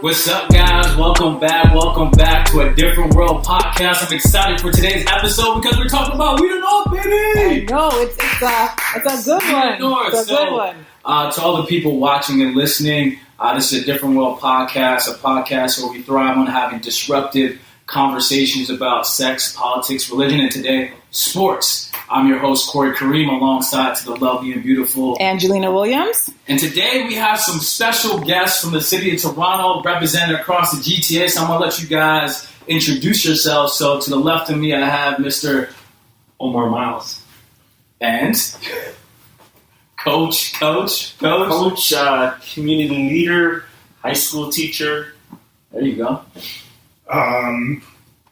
What's up, guys? Welcome back to a Different World podcast. I'm excited for today's episode because we're talking about We the North, baby! I know, it's a good one. It's a good one. To all the people watching and listening, this is a Different World podcast, a podcast where we thrive on having disruptive conversations about sex, politics, religion, and today, sports. I'm your host, Corey Kareem, alongside to the lovely and beautiful Angelina Williams. And today we have some special guests from the city of Toronto represented across the GTA. So I'm going to let you guys introduce yourselves. So to the left of me, I have Mr. Omar Miles. And Coach, community leader, high school teacher. There you go.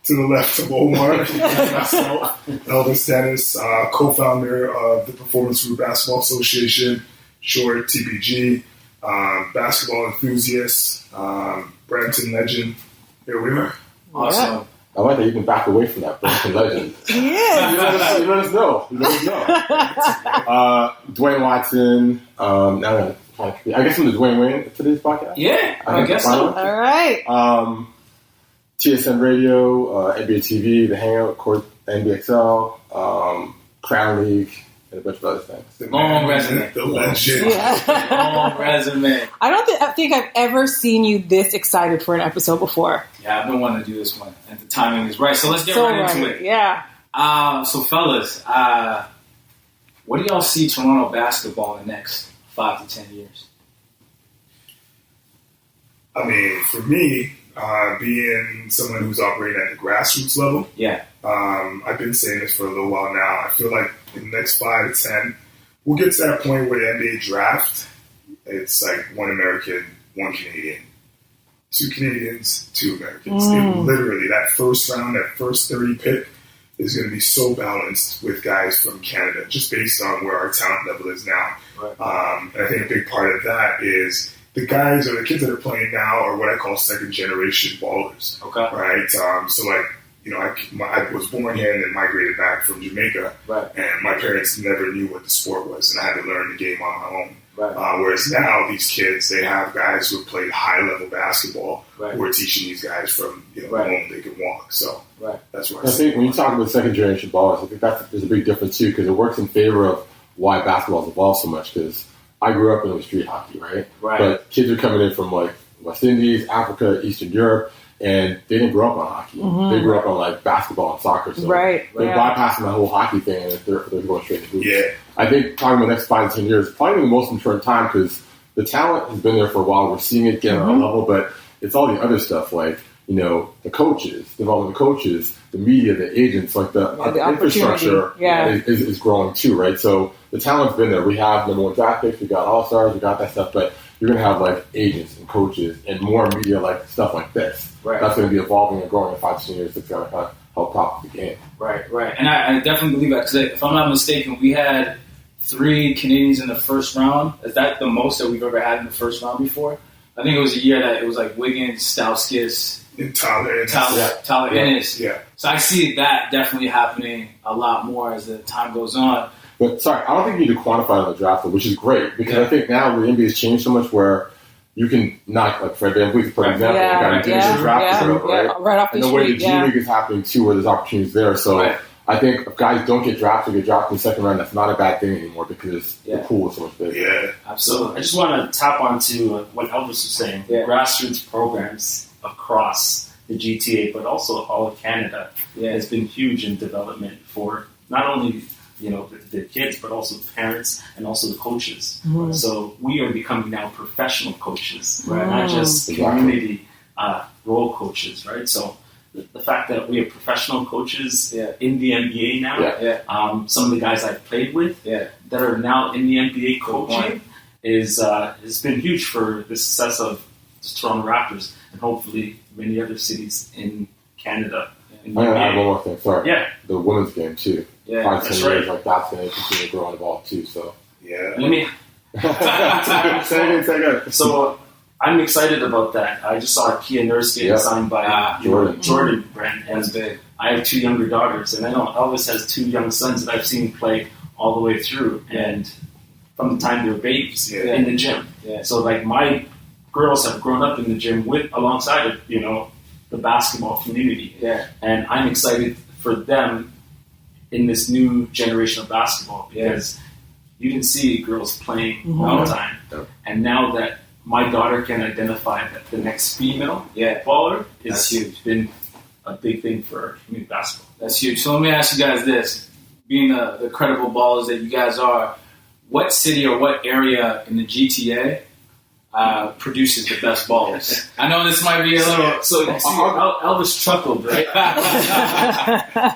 To the left of Omar, myself, Elvis Denis, co-founder of the Performance Group Basketball Association, short TPG, basketball enthusiast, Brampton legend. Here we are. Awesome. Yeah. I like that you can back away from that Brampton legend. Yeah. You let us know. Duane Watson. I guess I'm the Duane Wayne for today's podcast. Yeah, I guess so. All right. TSN Radio, NBA TV, The Hangout, of course, NBXL, Crown League, and a bunch of other things. Long resume. The legend. Yeah. Long resume. I don't think I've ever seen you this excited for an episode before. Yeah, I've been wanting to do this one, and the timing is right. So let's get right into it. Yeah. So fellas, what do y'all see Toronto basketball in the next 5 to 10 years? I mean, for me, being someone who's operating at the grassroots level, I've been saying this for a little while now. I feel like in the next 5 to 10, we'll get to that point where the NBA draft, it's like one American, one Canadian. 2 Canadians, 2 Americans. It literally, that first round, that first 30 pick is going to be so balanced with guys from Canada, just based on where our talent level is now. Right. And I think a big part of that is the guys or the kids that are playing now are what I call second generation ballers. Okay. Right. So like, you know, I was born here and then migrated back from Jamaica. Right. And my parents never knew what the sport was, and I had to learn the game on my own. Right. Whereas now these kids, they have guys who have played high level basketball who are teaching these guys from home they can walk. So that's where I think when you talk about second generation ballers, I think there's a big difference too, because it works in favor of why basketball has evolved so much. Because I grew up in street hockey, right? But kids are coming in from like West Indies, Africa, Eastern Europe, and they didn't grow up on hockey. They grew up on like basketball and soccer. So they're bypassing the whole hockey thing, and they're going straight to hoops. Yeah. I think probably in the next 5 to 10 years, probably the most important time, because the talent has been there for a while. We're seeing it get on our level, but it's all the other stuff, like, you know, the coaches, developing the coaches, the media, the agents, like the infrastructure is growing too, right? So the talent's been there. We have number 1 draft picks, we got all-stars, we got that stuff, but you're going to have like agents and coaches and more media like stuff like this. Right. That's going to be evolving and growing in 5 to 10 years. It's going to kind of help prop the game. Right. And I definitely believe that, because if I'm not mistaken, we had 3 Canadians in the first round. Is that the most that we've ever had in the first round before? I think it was a year that it was like Wiggins, Stauskas, and Tyler Ennis. Yeah. So I see that definitely happening a lot more as the time goes on. But sorry, I don't think you need to quantify it on the draft, which is great, because I think now the NBA has changed so much where you can knock, like Fred VanVleet, for example, got a draft right off the street. And the way the G League is happening too, where there's opportunities there. So I think if guys don't get drafted in the second round, that's not a bad thing anymore, because the pool is so much bigger. Yeah, absolutely. I just want to tap onto what Elvis was saying. The grassroots programs across the GTA, but also all of Canada, has been huge in development for not only the kids, but also the parents and also the coaches. So we are becoming now professional coaches, not just community role coaches, right? So the fact that we have professional coaches in the NBA now, some of the guys I've played with that are now in the NBA coaching has been huge for the success of the Toronto Raptors and hopefully many other cities in Canada. I'm going to add one more thing. Sorry. Yeah. The women's game, too. 5 to 10 years, like that's going to continue to grow and evolve, too. So, let me... say again. So, I'm excited about that. I just saw Kia Nurse getting signed by Jordan Brand. And I have 2 younger daughters, and I know Elvis has 2 young sons that I've seen play all the way through, and from the time they were babies in the gym. So, like, my girls have grown up in the gym alongside of, the basketball community. Yeah. And I'm excited for them in this new generation of basketball because you didn't see girls playing all the time. And now that my daughter can identify that the next female baller is huge. Been a big thing for community basketball. That's huge. So let me ask you guys this. Being the credible ballers that you guys are, what city or what area in the GTA produces the best ballers? I know this might be a little... So Elvis chuckled, right?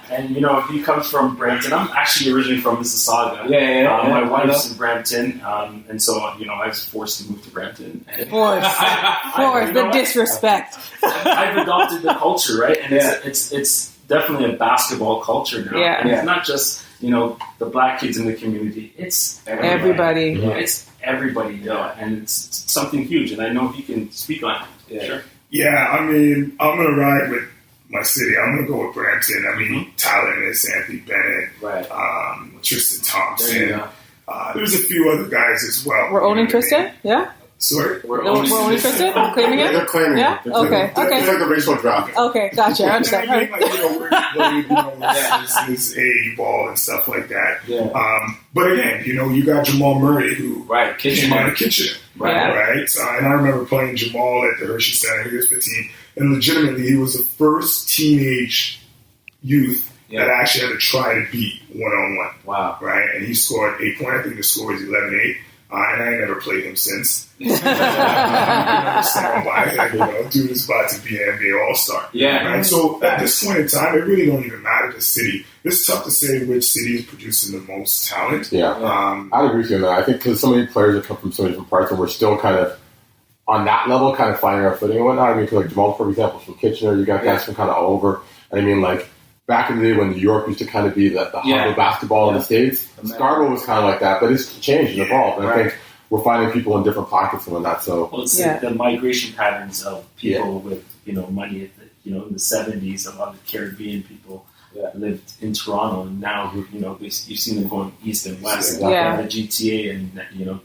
And, he comes from Brampton. I'm actually originally from Mississauga. My wife's in Brampton, and so, I was forced to move to Brampton. Forced, the disrespect. I've adopted the culture, right? And it's definitely a basketball culture now. Yeah. And it's not just, the black kids in the community. It's everybody. It's everybody, and it's something huge. And I know he can speak on it. Yeah. Sure. Yeah, I mean, I'm going to ride with my city. I'm going to go with Brampton. I mean, Tyler Ennis, Anthony Bennett, Tristan Thompson. There's a few other guys as well. We're owning Tristan? Yeah? Sorry? We're owning Tristan? Claiming it? They're claiming it. Okay. It's like the racial draft. Okay, gotcha. I understand. I mean, this AAU ball and stuff like that. Yeah. But again, you got Jamal Murray who came out of Kitchener. Right? And I remember playing Jamal at the Hershey Center. He was 15. And legitimately, he was the first teenage youth that actually had to try to beat one-on-one. Wow. Right? And he scored 8 points. I think the score was 11-8. And I ain't never played him since. You can understand why. Dude is about to be an NBA All-Star. Yeah. Right? So at this point in time, it really don't even matter the city. It's tough to say which city is producing the most talent. Yeah. I'd agree with you on that. I think because so many players that come from so many different parts, and we're still kind of on that level, kind of finding our footing and whatnot. I mean, because Jamal, for example, from Kitchener, you got guys from kind of all over. And I mean, back in the day when New York used to kind of be the hub of basketball in the States, Scarborough was kind of like that, but it's changed and evolved. And I think we're finding people in different pockets and whatnot. So it's the migration patterns of people with money. In the 70s, a lot of Caribbean people lived in Toronto, and now you've seen them going east and west. The GTA and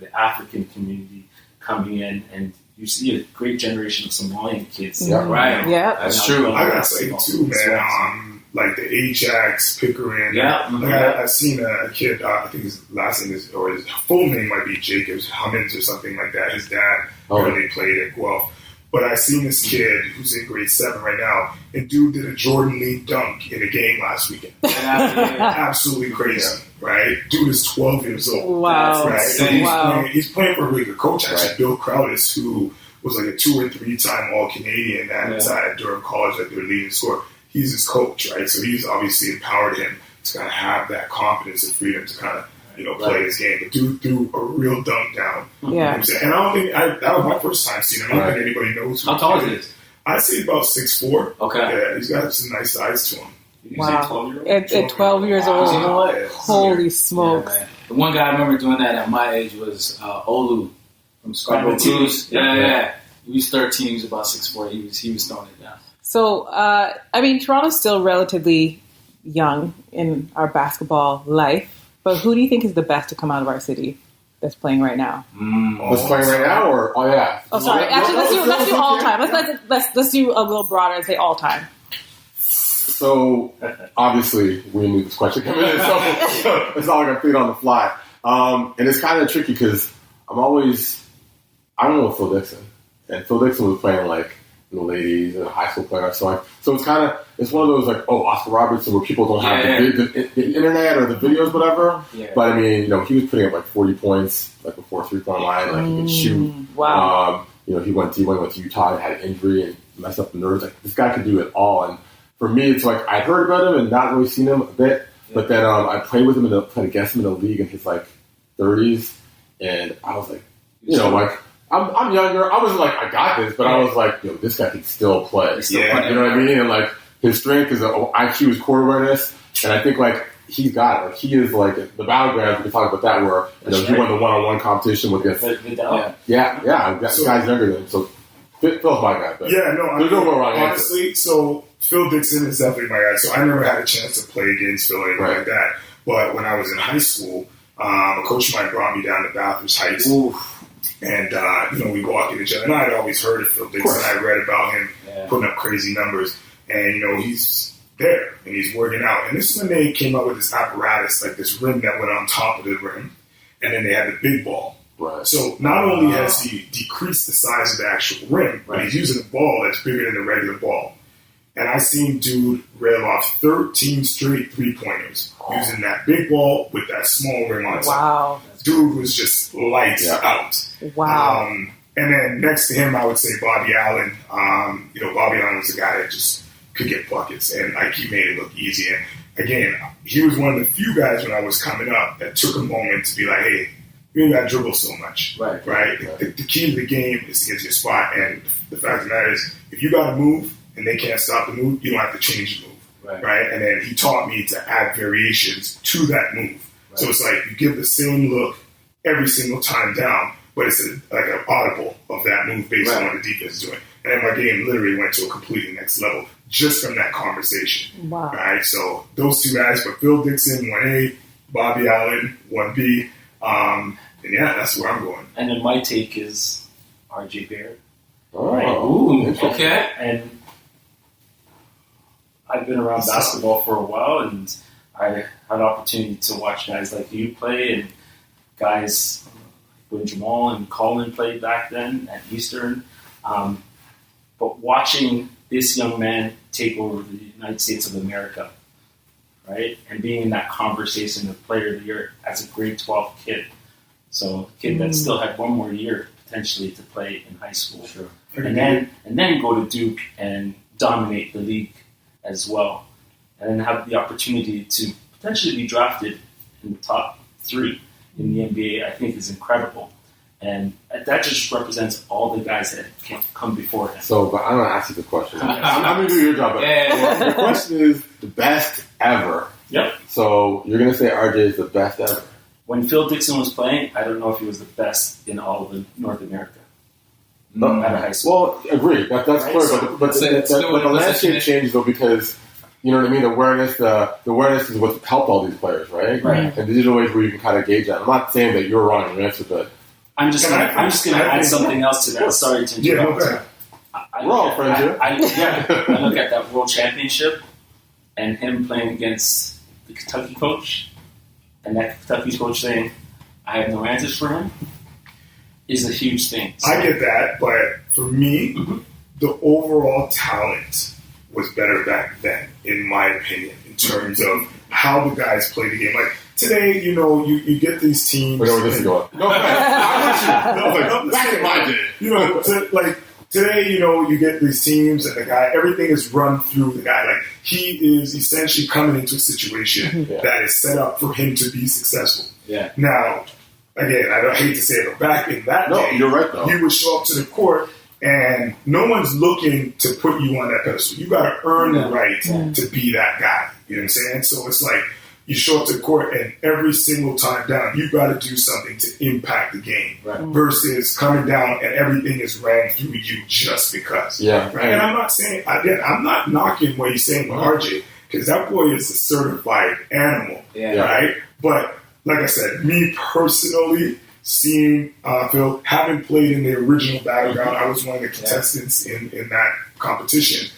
the African community coming in, and you see a great generation of Somalian kids. Yeah, right. Yeah, that's true. I gotta say too, man. Like the Ajax, Pickering. I've seen a kid. I think his last name his full name might be Jacobs Hummins or something like that. His dad really played at Guelph. But I seen this kid who's in grade 7 right now, and dude did a Jordan Lee dunk in a game last weekend. Absolutely crazy, right? Dude is 12 years old. Wow. Right? So he's playing for a really good coach, actually. Bill Crowdis, who was like a 2 or 3 time All-Canadian at Durham College at their leading scorer. He's his coach, right? So he's obviously empowered him to kind of have that confidence and freedom to kind of, play his game. But dude threw a real dunk down. Yeah. And I don't think that was my first time seeing him. I don't think anybody knows who How tall is he? I'd say about 6'4". Okay. Yeah, he's got some nice size to him. Wow. At 12 years old. You know what? Holy smokes. Yeah, the one guy I remember doing that at my age was Olu from Scarborough Blues. Yeah. He was 13. He was about 6'4". He was throwing it down. So, Toronto's still relatively young in our basketball life, but who do you think is the best to come out of our city that's playing right now? That's playing right now, or sorry. Actually, let's do all time. Let's do a little broader and say all time. So obviously we knew this question coming in, so it's not like I'm thinking on the fly, and it's kind of tricky because I don't know Phil Dixon, and Phil Dixon was playing in the late 80s and a high school player. So it's one of those Oscar Robertson where people don't have the internet or the videos, whatever. Yeah. But I mean, he was putting up 40 points before 3-point line. He could shoot. Wow. He went to Utah and had an injury and messed up the nerves. This guy could do it all. And for me, it's I'd heard about him and not really seen him a bit. Yeah. But then I played with him played against him in the league in his 30s, and I was I'm younger. I wasn't I got this, but I was this guy can still play. You know what I mean? And his strength is IQ is court awareness, and I think he's got it. He is the battlegrounds. We can talk about that where he won the one-on-one competition with this. This guy's younger than him, so Phil's my guy. But there's no more wrong honestly. So Phil Dixon is definitely my guy. So I never had a chance to play against Phil or anything like that. But when I was in high school, a coach of mine brought me down to Bathurst Heights. And, we walk into each other. And I'd always heard of Phil Dixon. I read about him putting up crazy numbers. And, he's there and he's working out. And this is when they came up with this apparatus, like this rim that went on top of the rim. And then they had the big ball. Right. So not only has he decreased the size of the actual rim, but he's using a ball that's bigger than the regular ball. And I seen dude rail off 13 straight three-pointers using that big ball with that small rim on top. Wow. Dude was just lights out. Wow. And then next to him, I would say Bobby Allen. Bobby Allen was a guy that just could get buckets, and he made it look easy. And again, he was one of the few guys when I was coming up that took a moment to be like, hey, you ain't got to dribble so much. Right? The key to the game is to get to your spot. And the fact of the matter is, if you got to move and they can't stop the move, you don't have to change the move. Right? And then he taught me to add variations to that move. Right. So it's like you give the same look every single time down, but it's like an audible of that move based on what the defense is doing. And then my game literally went to a completely next level just from that conversation. Wow. Right? So those two guys, but Phil Dixon, 1A, Bobby Allen, 1B. And that's where I'm going. And then my take is RJ Barrett. Oh, right? Ooh, okay. And I've been around basketball for a while, and I had an opportunity to watch guys like you play, and guys when Jamal and Colin played back then at Eastern. But watching this young man take over the United States of America, right? And being in that conversation of player of the year as a grade 12 kid. So a kid that still had one more year potentially to play in high school. Sure. And then go to Duke and dominate the league as well. And then have the opportunity to potentially be drafted in the top 3 in the NBA, I think is incredible. And that just represents all the guys that can come before him. So, but I'm going to ask you the question. I'm going to do your job. But the question is the best ever. Yep. So you're going to say RJ is the best ever. When Phil Dixon was playing, I don't know if he was the best in all of North America. Out of high school. Well, agree. That's right? Clear. But the landscape changes, though, because, you know what I mean? The awareness is what's helped all these players, right? Right. And these are ways where you can kind of gauge that. I'm not saying that you're wrong in your answer, but... I'm just going to add something else to that. Sorry to interrupt. We're all friends here. I look at that World Championship and him playing against the Kentucky coach, and that Kentucky coach saying, I have no answers for him, is a huge thing. So, I get that, but for me, the overall talent was better back then, in my opinion, in terms of how the guys play the game. Like, today, you get these teams. Where this is going? No, back in my day. Today, you get these teams and the guy, everything is run through the guy. Like, he is essentially coming into a situation that is set up for him to be successful. Yeah. Now, again, I hate to say it, but back in that day, you're right, though. You would show up to the court and no one's looking to put you on that pedestal. You got to earn the right to be that guy. You know what I'm saying? So it's like, you show up to the court, and every single time down, you've got to do something to impact the game versus coming down and everything is ran through you just because. Yeah. Right? And I'm not saying, I'm not knocking what he's saying with RJ, because that boy is a certified animal, right? But like I said, me personally, seeing Phil, having played in the original Battleground, I was one of the contestants in that competition.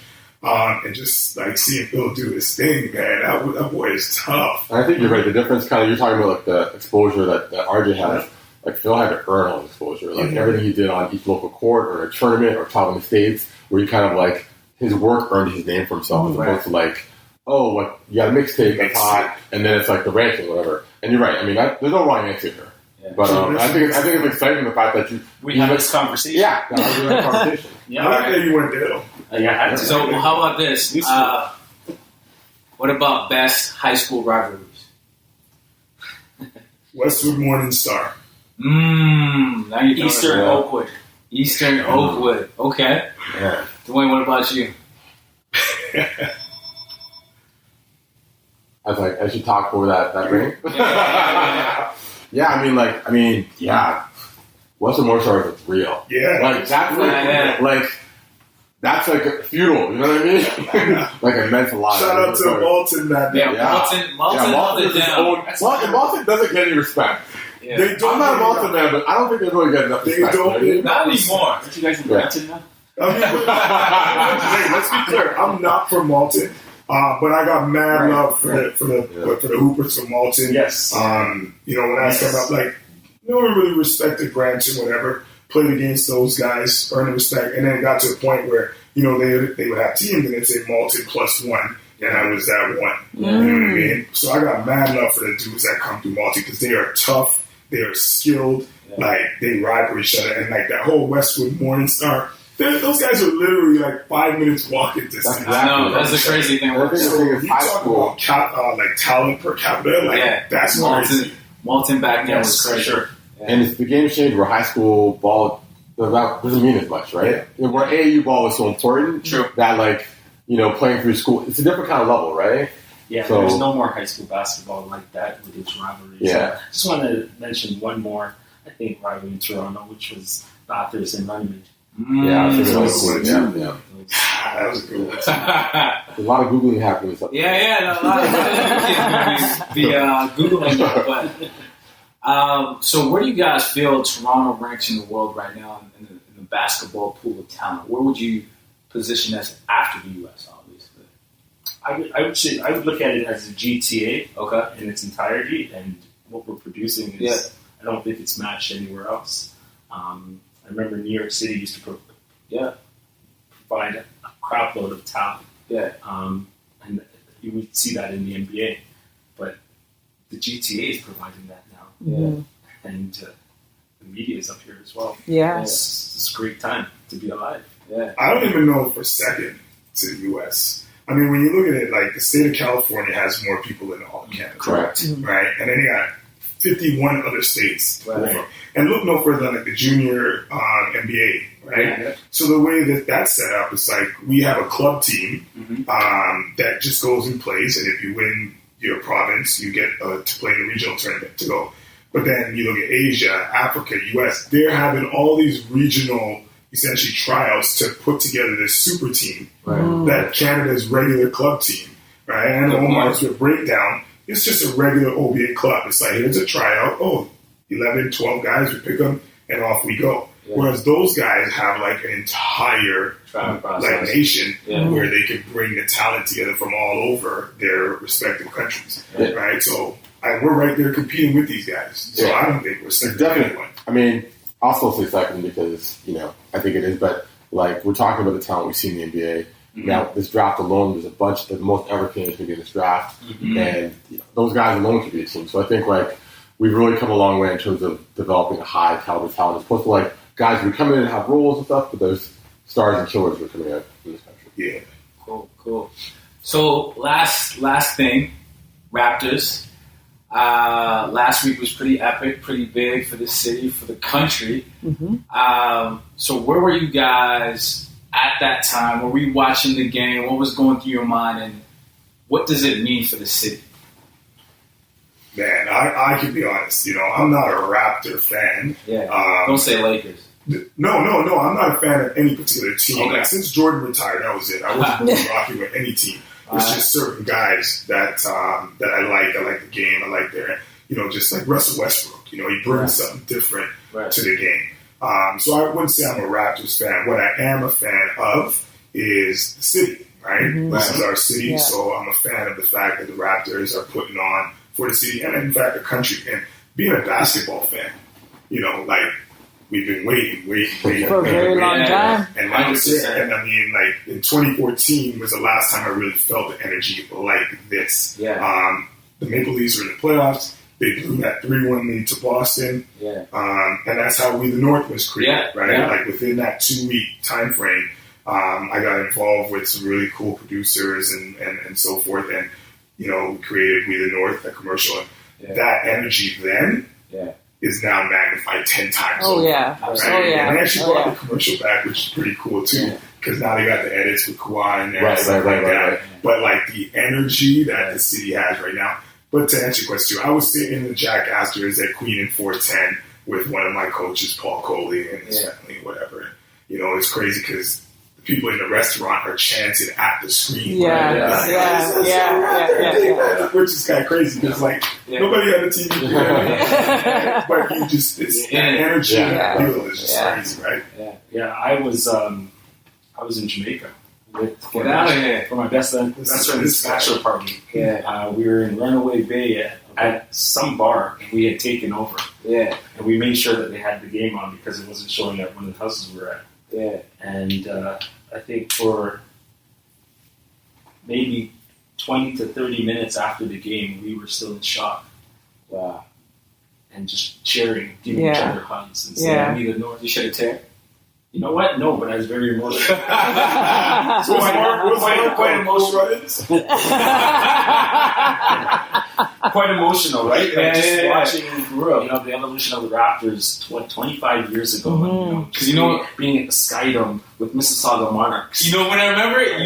And just like seeing Phil do his thing, man, that boy is tough. And I think you're right. The difference, kind of, you're talking about like the exposure that RJ has. Like Phil had to earn all the exposure. Like everything he did on each local court or a tournament or top in the States, where he kind of like his work earned his name for himself, as opposed to like, you got a mixtape that's hot, and then it's like the ranking, or whatever. And you're right. I mean, there's no wrong answer here. Yeah. But I think it's exciting the fact that we have this conversation. Yeah, we have a conversation. I like that you went there though. So how about this? What about best high school rivalries? Westwood Morning Star. Now you're Eastern Oakwood. Eastern Oakwood. Okay. Yeah. Duane, what about you? I was like, I should talk over that ring. Yeah, Western Morning Star is real. Yeah. Like that's that's like feudal, you know what I mean? Like it meant a lot. Shout out to Malton that day. Malton held it down. Malton doesn't get any respect. They don't. I'm not a Malta man, but I don't think they're really getting enough respect. Not anymore. Aren't you guys in Brampton now? I mean, hey, let's be clear. I'm not from Malton, but I got mad love for the Hoopers from Malton. Yes. When I set up, like, no one really respected Brampton, whatever. Played against those guys, earned respect, and then it got to a point where they would have teams and they'd say Malton +1, and I was that one. You know what I mean? So I got mad love for the dudes that come through Malton because they are tough, they are skilled, like they ride for each other, and like that whole Westwood Morningstar. Those guys are literally like 5 minutes walking distance. I know, that's the crazy thing. You talk about like talent per capita, that's Malton back then was crazy. Sure. And it's the game changed where high school ball doesn't mean as much, right? Yeah. Where AAU ball is so important that, playing through school, it's a different kind of level, right? Yeah, so, there's no more high school basketball like that with its rivalries. Yeah. I just want to mention one more, I think, rivalry in Toronto, which was Raptors and Runnymede. Yeah, that was a good one. That was a good one. A lot of Googling happening. A lot of Googling. But, so where do you guys feel Toronto ranks in the world right now in the basketball pool of talent? Where would you position us after the U.S., obviously? I would look at it as a GTA in its entirety, and what we're producing is I don't think it's matched anywhere else. I remember New York City used to provide a crap load of talent. Yeah. And you would see that in the NBA. But the GTA is providing that now. Yeah. And the media is up here as well. Yeah. It's a great time to be alive. Yeah. I don't even know for second to the U.S. I mean, when you look at it, like the state of California has more people than all of Canada. Correct. Right? And then you got 51 other states. Right. And look no further than like the junior NBA, right? Yeah. So the way that that's set up is like we have a club team that just goes and plays, and if you win your province, you get to play in the regional tournament to go. But then you look at Asia, Africa, US, they're having all these regional, essentially, tryouts to put together this super team that Canada's regular club team, right? And Omar's breakdown, it's just a regular OBA club. It's like, here's a tryout. 11, 12 guys, we pick them, and off we go. Yeah. Whereas those guys have like an entire nation where they can bring the talent together from all over their respective countries, right? So we're right there competing with these guys. So I don't think we're second to anyone. I mean, I'll still say second because, I think it is, but like we're talking about the talent we see in the NBA. Mm-hmm. Now, this draft alone, there's a bunch, the most ever Canadians can be in this draft, and those guys alone could be a team. So I think like we've really come a long way in terms of developing a high caliber talent, as opposed to like guys who come in and have roles and stuff, but there's stars and killers who are coming out in this country. Yeah. Cool. So last thing, Raptors. Last week was pretty epic, pretty big for the city, for the country. Mm-hmm. So where were you guys at that time? Were we watching the game? What was going through your mind, and what does it mean for the city? Man, I can be honest. I'm not a Raptor fan. Yeah. Don't say Lakers. No. I'm not a fan of any particular team. Okay. Like, since Jordan retired, that was it. I wasn't really rocking with any team. It's just certain guys that I like. I like the game. I like their, just like Russell Westbrook. He brings something different to the game. So I wouldn't say I'm a Raptors fan. What I am a fan of is the city, right? Mm-hmm. This is our city, so I'm a fan of the fact that the Raptors are putting on for the city and, in fact, the country. And being a basketball fan, we've been waiting for a very long time. And now it's there. And I mean, like, in 2014 was the last time I really felt the energy like this. Yeah. The Maple Leafs were in the playoffs. They blew that 3-1 lead to Boston. Yeah. And that's how We the North was created, right? Yeah. Like, within that 2-week time frame, I got involved with some really cool producers and so forth. And, we created We the North, the commercial. And that energy then is now magnified 10 times over. Yeah. Right? Oh, yeah. And they actually brought the commercial back, which is pretty cool, too, because now they got the edits with Kawhi and stuff like that. But, like, the energy that the city has right now. But to answer your question, I was sitting in the Jack Astor's at Queen and 410 with one of my coaches, Paul Coley, and his family, whatever. It's crazy because people in the restaurant are chanting at the screen. Yeah. Which is kind of crazy because nobody had a TV, but you just that energy and that feel is just crazy, right? Yeah. I was in Jamaica for my best friend's bachelor party. We were in Runaway Bay at some bar, and we had taken over. And we made sure that they had the game on because it wasn't showing at one of the houses we were at. And I think for maybe 20 to 30 minutes after the game, we were still in shock. Wow. And just cheering, giving each other hugs and saying, I need a North. You should have teared. You know what? No, but I was very emotional. So quite emotional. Quite emotional, right? Just watching the evolution of the Raptors 25 years ago. Because being at the Sky Dome with Mississauga Monarchs. When I remember it,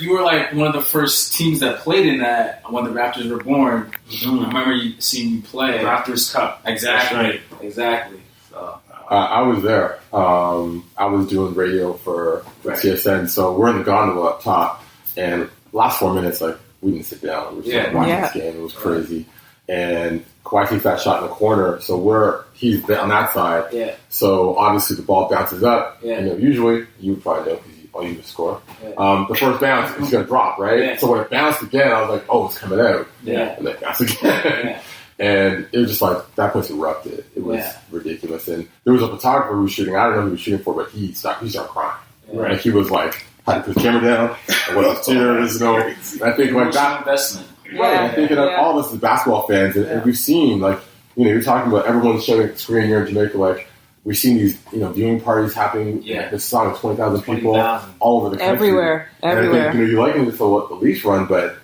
you were like one of the first teams that played in that when the Raptors were born. I remember seeing you play. Raptors Cup. Exactly. Right. Exactly. So. I was there. I was doing radio for TSN, so we're in the gondola up top, and last 4 minutes, we didn't sit down. We were just watching this game. It was crazy. And Kawhi takes that shot in the corner, so he's on that side. So obviously the ball bounces up. Usually, you would probably know because all you would score. The first bounce is going to drop, right? So when it bounced again, I was like, oh, it's coming out. And then it bounced again. And it was just that place erupted. It was ridiculous. And there was a photographer who was shooting. I don't know who he was shooting for, but he started crying. Right. He was had to put the camera down. And with his tears, And I think that investment. Right. I think all of us as basketball fans, and we've seen you're talking about everyone's showing the screen here in Jamaica. We've seen these viewing parties happening. This song of 20,000 people all over the country. Everywhere. And I think you liken this to what the Leafs run, but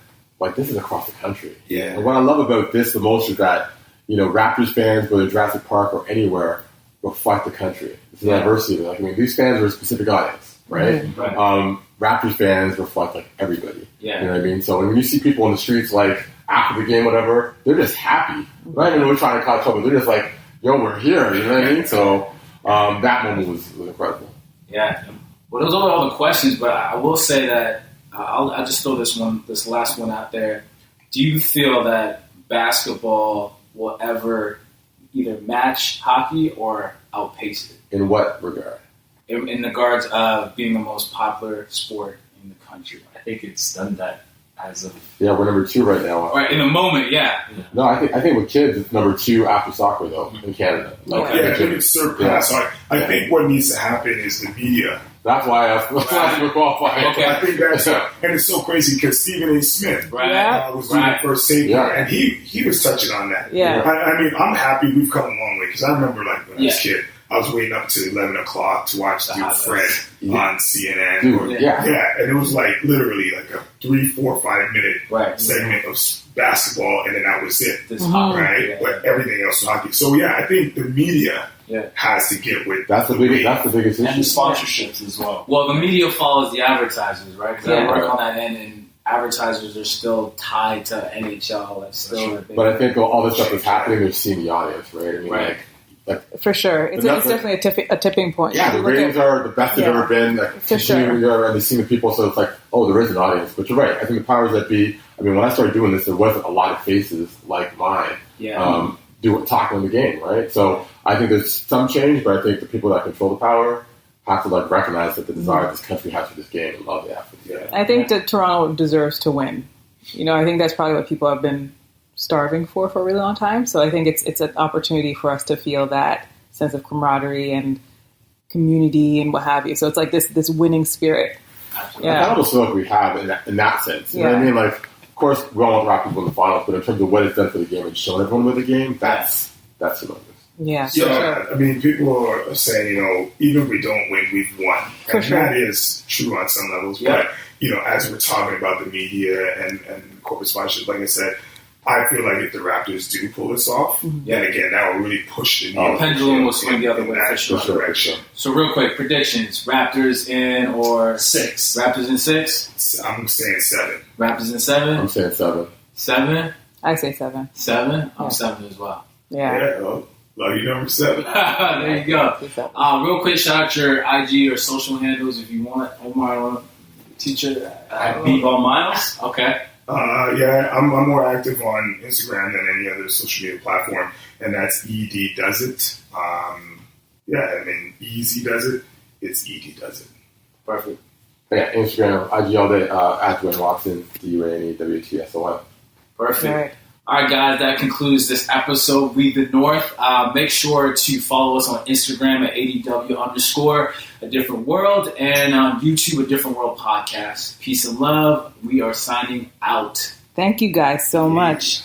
this is across the country. And what I love about this the most is that, Raptors fans, whether Jurassic Park or anywhere, reflect the country. It's the diversity. These fans are a specific audience, right? Raptors fans reflect everybody. You know what I mean? So when you see people in the streets, after the game, whatever, they're just happy. Not even trying to cause trouble. They're just yo, we're here. You know what I mean? So that moment was incredible. Yeah. Well, those are all the questions, but I will say that I'll just throw this last one out there. Do you feel that basketball will ever either match hockey or outpace it? In what regard? In regards of being the most popular sport in the country. I think it's done that as of... Yeah, we're number 2 right now. Right, in the moment, No, I think with kids, it's number 2 after soccer, though, in Canada. I think it's surpassed. I think what needs to happen is the media. That's why I asked to qualify. Okay. I think that's and it's so crazy because Stephen A. Smith was doing the first save and he was touching on that. I'm happy we've come a long way because I remember when I was a kid, I was waiting up to 11 o'clock to watch Dude Fred on CNN. And it was literally a 3, 4, 5 minute segment of basketball, and then that was it. Right? But everything else was hockey. So I think the media has to get with that's the biggest issue. And the sponsorships as well. Well, the media follows the advertisers, right? Because I work on that end, and advertisers are still tied to NHL. But I think all this stuff is happening. They're seeing the audience, right? For sure. It's definitely a tipping point. Yeah, the ratings are the best they've ever been. For sure. And they've seen the people, so it's there is an audience. But you're right. I think the powers that be, when I started doing this, there wasn't a lot of faces like mine talking the game, right? So I think there's some change, but I think the people that control the power have to recognize that the desire this country has for this game and love the athlete. I think that Toronto deserves to win. I think that's probably what people have been starving for a really long time. So I think it's an opportunity for us to feel that sense of camaraderie and community and what have you. So it's this winning spirit. I almost feel we have in that sense. You know what I mean? Of course, we all want the Raptors to win the finals, but in terms of what it's done for the game and showing everyone with the game, that's humongous. Yeah. People are saying, even if we don't win, we've won. And that is true on some levels. But, as we're talking about the media and corporate sponsorship, like I said, I feel like if the Raptors do pull this off, then again, that will really push the needle. Pendulum will swing the other way for sure. Direction. So real quick, predictions. Raptors in or 6? Raptors in 6? I'm saying 7. Raptors in 7? I'm saying 7. 7? I say 7. 7? I'm 7 as well. Yeah. Lucky number 7. There you go. Real quick, shout out your IG or social handles if you want. Omar, teacher at B-Ball Miles. Okay. I'm more active on Instagram than any other social media platform, and that's ED Does It. Easy Does It. It's ED Does It. Perfect. Yeah, Instagram, IG all day, at Duane Watson, DUANEWTSON. Perfect. Right. All right, guys, that concludes this episode, We the North. Make sure to follow us on Instagram at ADW_ A Different World, and on YouTube, A Different World Podcast. Peace and love. We are signing out. Thank you guys so much.